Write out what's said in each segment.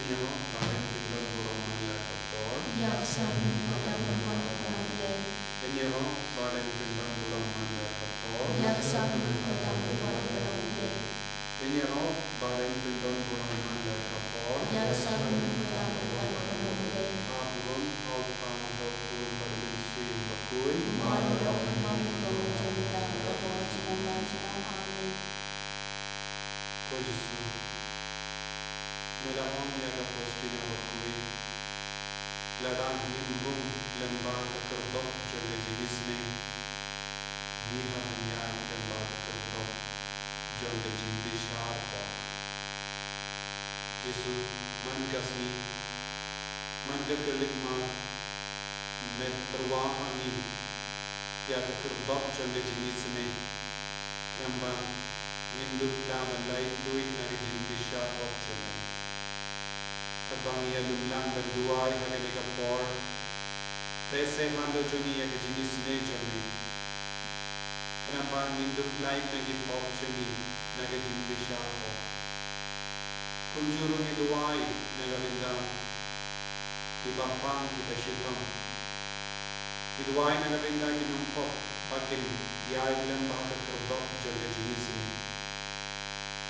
Pinyano, Karen Pindon Burung Mania Kapor. Yaksa Pindon Burung Mania. Pinyano, Karen Pindon Burung Mania Kapor. Yaksa Pindon Burung Mania. Pinyano, Karen Pindon Burung Mania Kapor. Yaksa Pindon Burung Mania. Apun, Alpang, Dokun, Berministri, Bakun. Mandok, Mandok, Jenda, Kapor, Jinama, Amin. Ko Yesu. Melamong yaga postina bakui. Ladang himbung lemba kerbok jaga jenisne. Niha menyan lemba kerbok jaga jenis syarkok. Yesu mangasmi mangakelikma met terwahani yaga kerbok jaga jenisne. Lemba Induk daman lain duit nari jenis syarkok jaga. Terbangi lumlang berduai hari mereka por, tese mando joni ya jenis nejami. Kenapa induk lain lagi por joni naga jenis syarko. Kunjuru ni duai naga benda di bapang kita syaitan. Di duai naga benda di numpok pakin ya ilam bahasa terbak jaga jenis ini.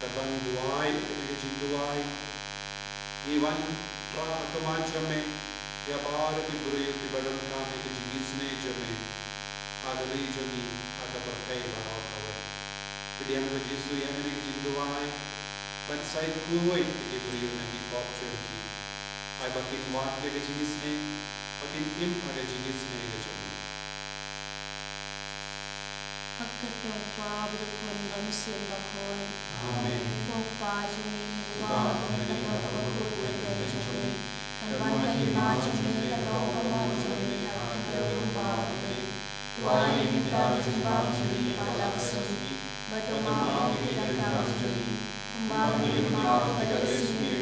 Terbangi duai naga jenis duai. Iwan tra kemacame ya baru di beri di badan kami ke jenis jame ada regioni ada berkai bahawa kawai. Jadi yang berjisu yang ini jinduai bansai kuai di beri nanti pop cerci. Ay bakin wat ke jenis bakin im ada jenis ke jame. Hakkaton pa berkon ramsin bakon. Amen. Popa jumi wa berkon Wantai majmi terowongan jami terowongan wai minta jembang jami pada sini berdoa kita jami kembali pada sini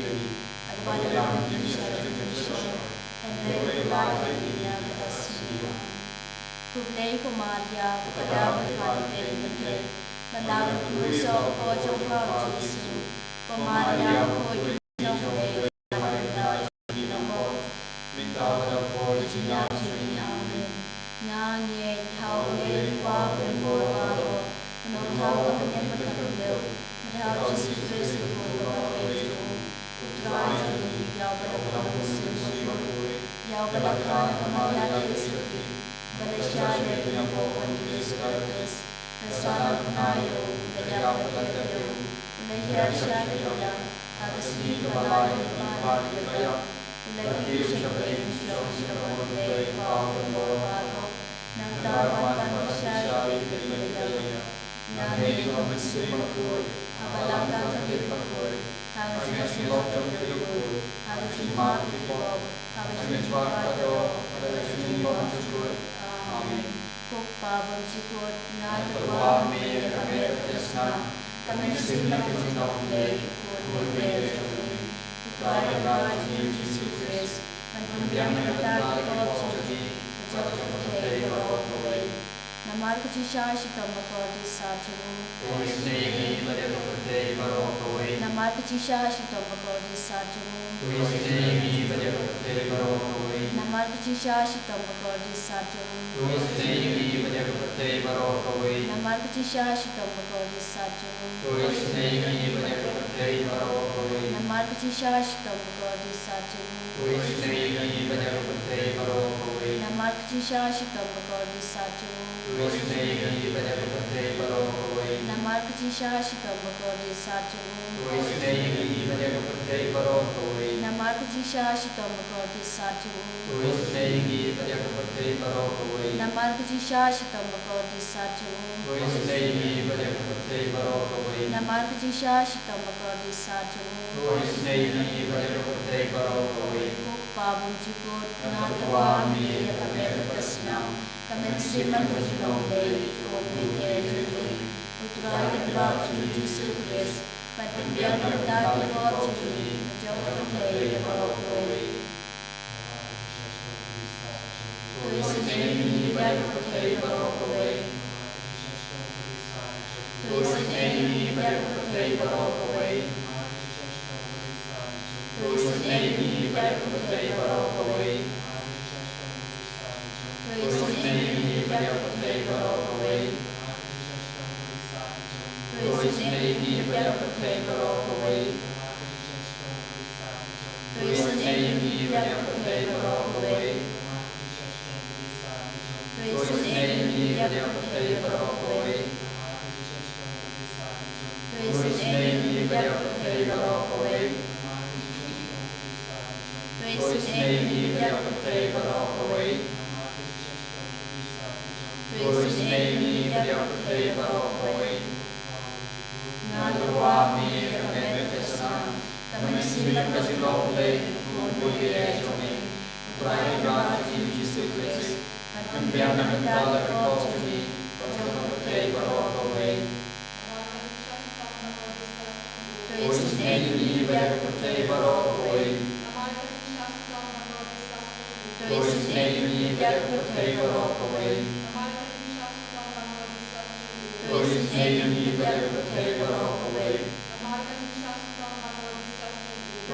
pada dalam Indonesia dan berdoa dunia pada sini Kublai kumaria pada berkata menteri menang kusok pojok kau Yesus kumaria pojok Tuesday, Nemi Vyakute Barokaway. Praise Nemi Vyakute Barokaway. Praise Nemi Vyakute Barokaway. Praise Nemi Vyakute Barokaway. Praise Nemi Vyakute Barokaway. Praise Nemi Vyakute Barokaway. Praise Nemi Vyakute Barokaway. Praise Nemi Vyakute Barokaway. Nadawami Kametasam Tamisim Kasilole Mubuye Jomi Try God in Jesus Christ and Biana Mandala Kotumi Patamate Barokaway. Praise Nemi Vyakute Barokaway. Praise Nemi Vyakute Barokaway. Praise Nemi Vyakute Barokaway.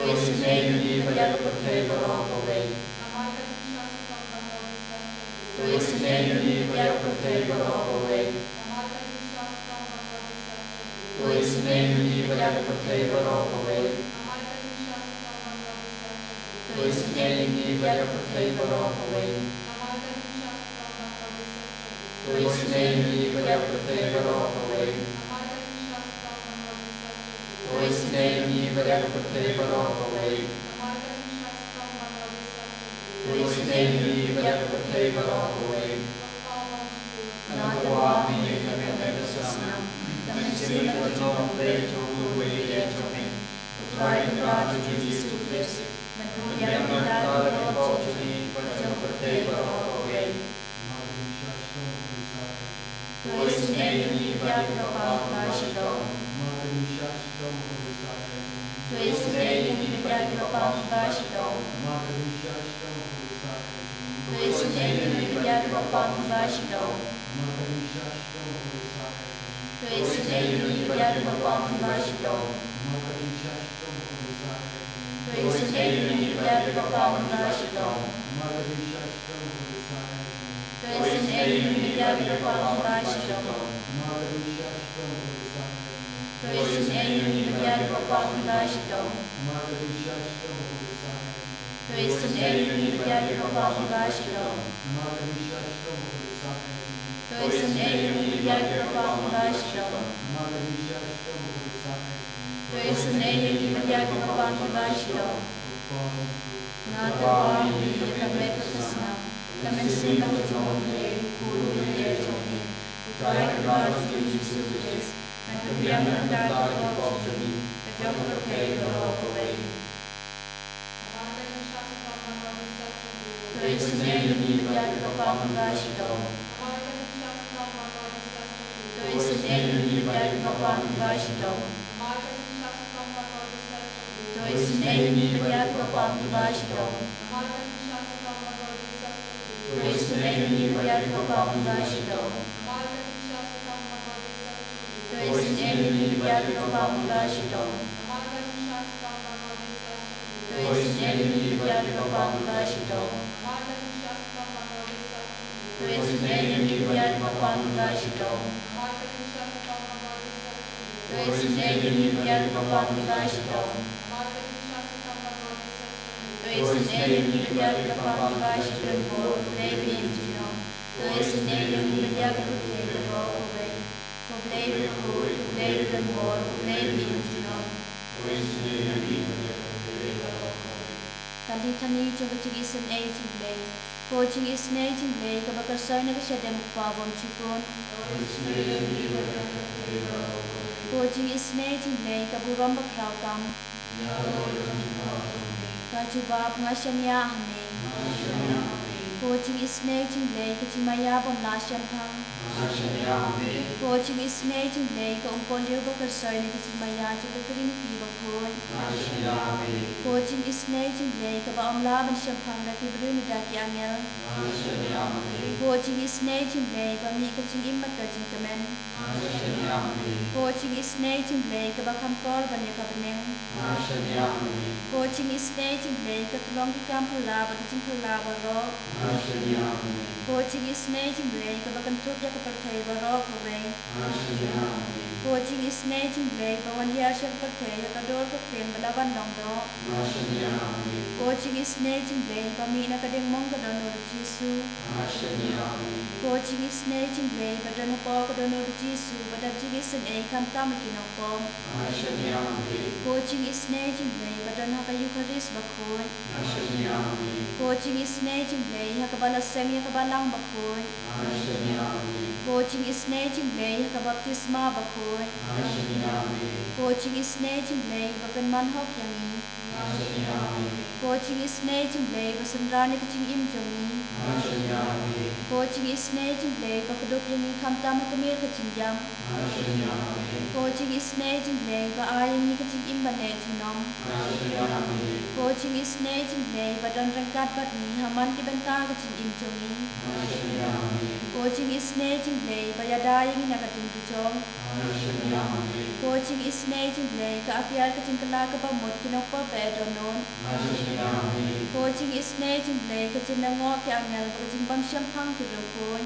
Praise Nemi Vyakute Barokaway. Praise Nemi Vyakute Barokaway. Praise Nemi Vyakute Barokaway. Praise Nemi Vyakute Barokaway. Praise Nemi Vyakute Barokaway. Praise Nemi Vyakute Barokaway. Praise Nemi Vyakute Barokaway. Nadawami Kametasam Tamisim Kasilole Mubuye Jomi Try God in Jesus Christ and Biana Mandala Kotumi Patamate Barokaway. Praise Nemi Vyakapakashito. Praise Nemi Vyakapakashito. Praise Nemi Vyakapakashito. Praise Nemi Vyakapakashito. Praise Nemi Vyakapakashito. Praise Nemi Vyakapakashito. Praise Nemi Vyakapakashito. Praise Nemi Vyakapakashito. Praise Nemi Vyakapakashito. Praise Nemi Vyakapakashito. Nadawami Kametasam Tamisim Kasilole Mubuye Jomi Try God in Jesus Christ and Biana Mandala Kotumi Patamate Barokaway. Praise Nemi Vyakapakashito. Praise Nemi Vyakapakashito. Praise Nemi Vyakapakashito. Praise Nemi Vyakapakashito. Praise Nemi Vyakapakashito. Praise Nemi Vyakapakashito. Praise Nemi Vyakapakashito. Praise Nemi Vyakapakashito. Praise Nemi Vyakapakashito for Leviantino. Praise Nemi Vyakute Barokaway. For Leviantino. Leviantino. Praise Nemi Vyakute Barokaway. Talitani Javachi is an 18 day. Coaching is an 18 day. Kabakasana Shadam Pavam Chipon. Coaching is an 18 day. Kaburamba Krautam. Kajibab Nashanya Hane. Coaching is an 18 day. Kachimayabam Nasham Pang. Coaching is an 18 day. Kaumpolio Bakasana Kachimaya Javakin Pibakoi. Coaching is an 18 day. Kabam Laban Shampang Rakibun Daki Angel. Coaching is an 18 day. Bami Kaching Imakating Kamen. Coaching is nating lay ka bakam kol banya ka beneng. Coaching is nating lay ka tulong ki kam pula ba ki pula ba ro. Coaching is nating lay ka bakam tuk ya ka perthai ba ro ko re. Coaching is nating lay ba wan ya shan perthai ya ka dor ka ken balaban long do. Coaching is nating lay ba mi na ka ding mong ka don no Jesu. Coaching is nating lay ba don ko ka don no Jesu ba da jing is an kam tam ki no kom. Coaching is nating lay ba don ha ka Eucharist ba khoi. Coaching is nating lay ha ka bala sem ya ka balang ba khoi. Coaching is nating lay ha ka baptisma ba khoi. Coaching is nating lay ba kan man hok yang ni. Coaching is nating lay ba sanrani ka ching im jong ni. Coaching is nating lay ba kadok yang ni kam tam ka mir ka ching jam. Coaching is nating lay ba ayang ni ka ching im ba ne chinom. Coaching is nating lay ba don rangkat bat ni haman ki benta ka ching im jong ni. Coaching is nating lay ba yadayang ni na ka ching jong. Coaching is nating lay ka apiar ka ching kala ka ba mot kinok pa ba donon. Coaching is nating lay ka ching nangok ka angel ba ka ching bang siyam pang ki rukun.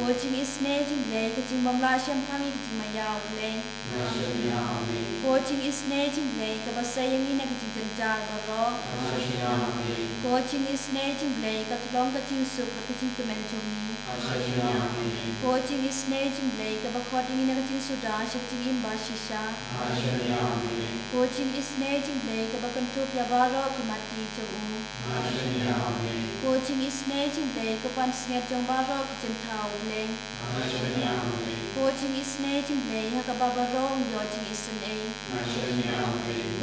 Coaching is nating lay ka ching bang la siyam pang ka ching mayaw lay. Coaching is nating lay ka ba sayang ni na ka ching janjar ba ro. Coaching is nating lay ka tulong ka ching sup ba ka ching kumen chong ni. Coaching is nating lay ka ba koding ni na ka ching suda siya ching imba shisha. Coaching is nating lay ka ba kantuk ya baro ka mati chong. Coaching is nating lay ka pan snget chong baro ka ching tau lay. Coaching is nating lay ha ka babarong yo ching is an a.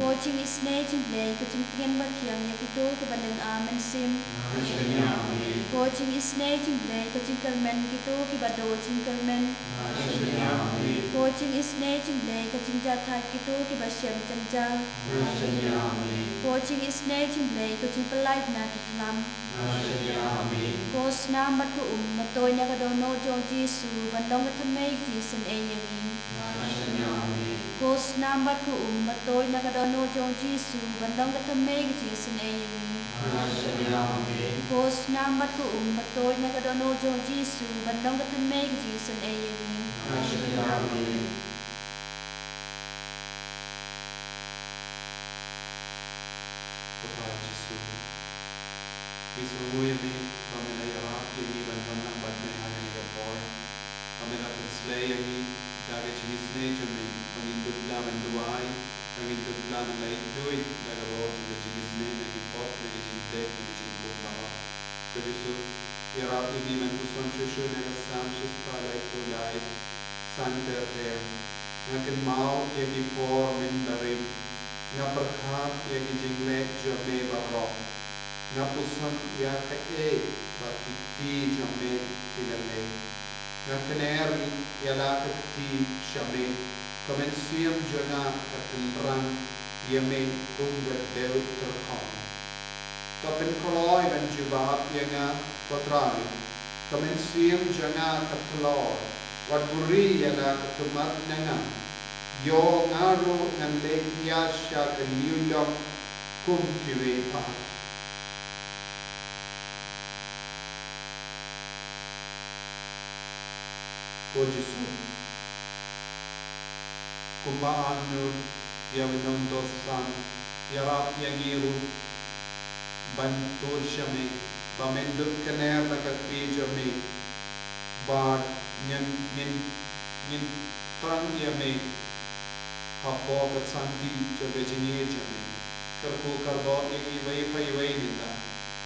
Coaching is nating lay ka ching tiyan ba kiyang ya kito ka balang amen sim. Coaching is nating lay ka ching kalmen kito ki bado ching kalmen. Coaching is nating lay ka ching jatha kito ki basyam chanjang. Coaching is nating lay ka ching palay na kitlam. Coach na matu matoy na ka dono jong Jesu bandong ka tamay Jesu ay yangin. Coach na matu matoy na ka dono jong Jesu bandong ka tamay Jesu ay yangin. Coach na matu matoy na ka dono jong Jesu bandong ka tamay Jesu ay yangin. Isumuya mi kami na yarap yung iban ng bad may hangin ng por. Kami na pagslay ang dagat chinisne kami mangindot naman duway, mangindot naman na ito'y nagabot ng chinisne na ipot na isintek na isintok na. Kaya so yarap yung iban kuson shusho na kasam shus palay kulay santer ter. Ngakin mau yung ipor min darim nga perhat yung ijinglek jame barok. Napusan ya kae bakiti jame tilale ngakner ya la kati shame kamen siem jana katilran yame umber deu terkon kapen koloi ban jubab yanga kotrami kamen siem jana katlor wadburi ya la katumat nanga yo ngaro ngan lekia sya kanyuyam kum kiwe pa. O Jesu, kumpaan nun yang nontosan, yarap yang iru, bantul syami, bamendut kener nakat pijami, bad nyen tang yami, hapo kat santi jabe jini jami, terku kardo yang iway nita,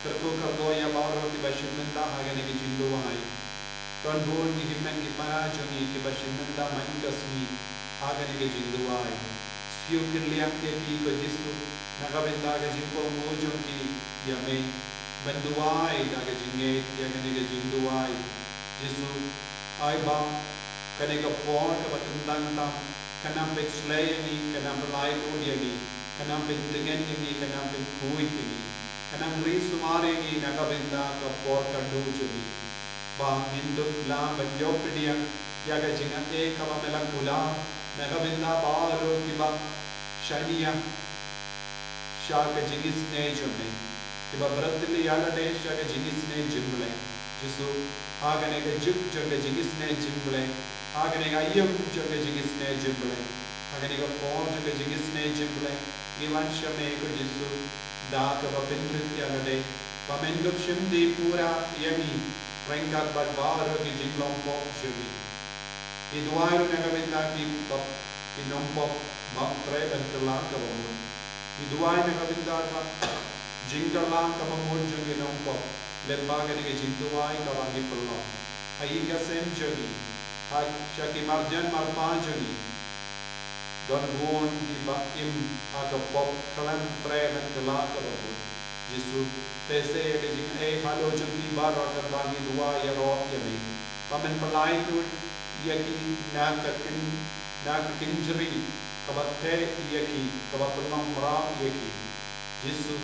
terku kardo yang baru di basyun nita hagan yang jindu wahai. Tuan burung di himmen ki parajon ki bashinda mangas ni agan ke jinduai siu kirliam ke pi ko Jesu nakabenda ga jinpo mojon ki yame banduai daga jinge yagan ke jinduai Jesu ai ba kanega por ka batundang tam kanam bet slay ni kanam lai ko ni kanam bet dengan ni kanam bet kui ni kanam ri sumare ni nakabenda ka por ka do jodi ba hindut la banjo pediang yaga jinga kaba melakula megabinda baro kiba shania shaka jingis ne jone kiba bratli yala de shaka jingis ne jimble jisu agane ga juk jaga jingis ne jimble agane ga yum jaga jingis ne jimble agane ga form jaga jingis ne jimble iwan shame ko jisu da kaba pinrit yala de pamengup shimdi pura yami rengkat bad baro ki jinglong pop shumi Iduairo megabinda ki pop inompop bam treban telang kabamu Iduai megabinda ka jinggalang kabamur jung inompop lembaga ni jintuai kawangi pelong aiga sem jogi ha shaki marjan marpa jogi don buon ki ba im aga pop kalam treban telang kabamu Jisu pese ke jing halo jogi baro terbangi dua ya roh yami pamen pelai tu yaki nak kinjri kabatte yaki kabatunam mara yaki Jisu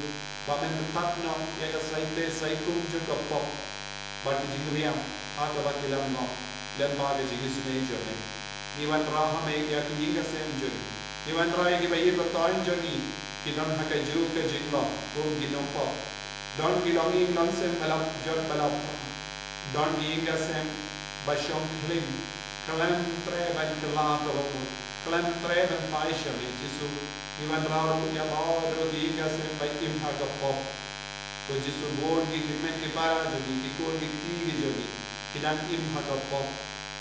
pamen patno yaga saite saikum juga pop bat jingriam akabakilam no lemba ge jisu ne jone niwan rahame yaki yinga sem joni niwan rae ge bayi batain joni kidan haka ju ke jinglo gum ginom pop don kilongi lansem balap jor balap don yinga sem bashom klim kalam treban kelak kamu kalam treban paisha Jisu iwan rau ya bawa diga sem baitim haga pop to Jisu bon gi men ke para jogi ki kon gi ti jogi kidan im haga pop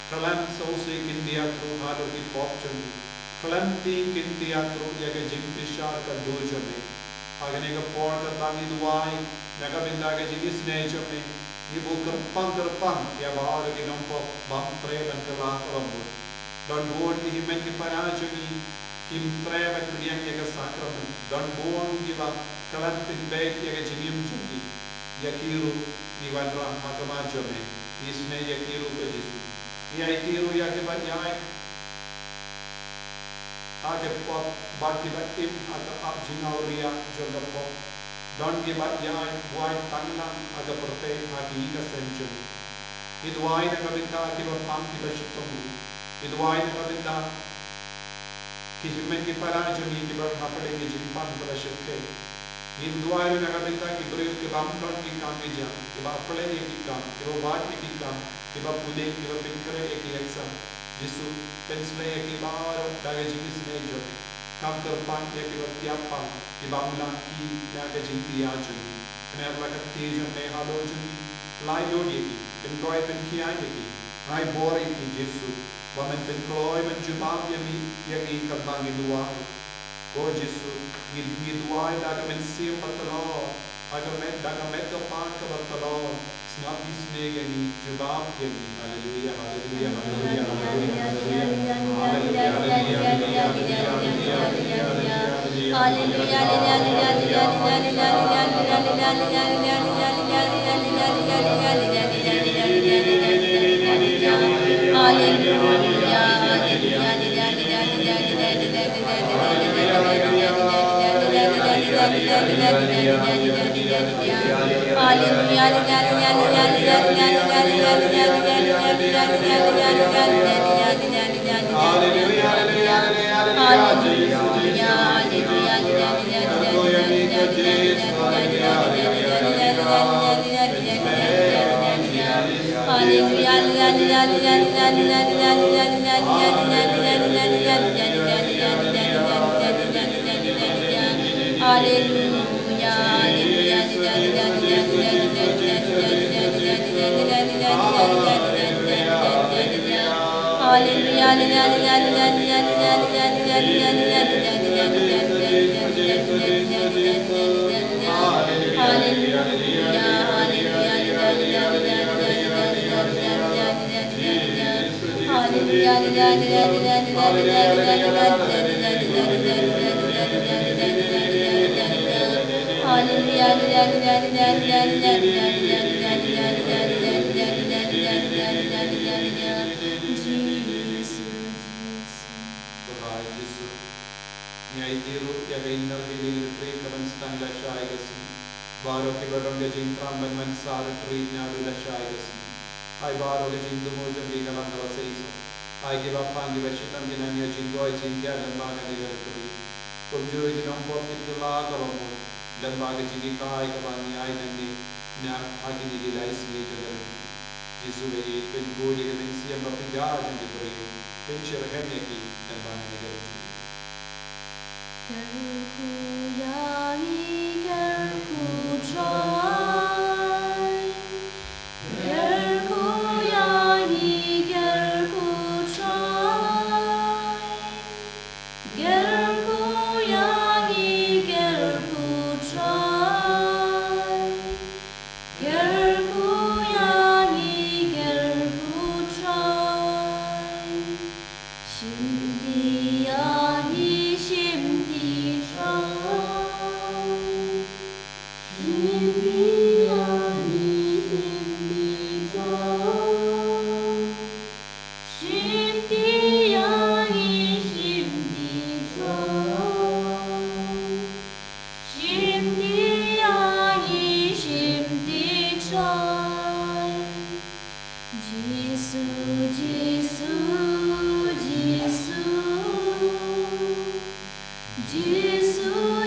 kalam sause kindia tru halo ki pop jogi kalam ti kindia tru ya ga jim pishar ka do jogi agane ga por ka tangi duai naga binda ga jigis ne jogi ibu kerpang ya bawa lagi nombor bam treban kelak kamu dan bon ki men ki para jogi kim treban kriyan ya sakramen dan bon ki ba kalat tin bait ya jingim jogi yakiru iwan ram agama jome isne yakiru ke Jisu ya yakiru ya ke ba yai age pop bati ba im aga ab jinauria joga pop don ke ba yai wai tangna aga prote hati ka senchun idwai na kabinda ki ba pam ki ba shitamu idwai na kabinda ki himen ki para joni ki ba hapade ki jimpan ba shitke idwai na kabinda ki bril ki bam don ki kam ki ja ki ba pale ki kam ki ba wat ki kam ki ba pude ki ba pinkare ki exam Jisu pensle ki ba daga jingis ne joni kam terpang ya ki ba tiapang ki ba mulan ki daga jingti ya joni ne la ka tejo ne halo joni lai lodi ki enjoy pen ki ai ki ai bore ki Jisu ba men pen kloy men jubab ya mi ya ki ka bangi dua ko Jisu mi dua daga men sim patro agar men daga met ka pa ka patro snap isne ga ni jubab ya mi hallelujah hallelujah hallelujah Baro ke barang gajing tramban man sar tree na rula shaigas. Ai baro gajing dumo jam di kalam dala seiso. ai ki ba pang ki ba shitam ki nang ya chin doi chin kya lamba ka ni gar kuri kum jo di nong pop ki to la ka ba mo lamba ka chin ka ai ka ba ni ai nang ni na ha ki ni lai si ka gar Jisu be pen go di ka ni si am ba pi ga jin di kuri pen shir hen ne ki lamba ka ni gar 결코 양이 결코 try 결코 양이 결코 try 결코 양이 결코 try 결코 양이 결코 try 심디 양이 심디 try 심디 양이 심디 try 심디 양이 심디 try 심디 양이 심디 try 지수 지수 지수 지수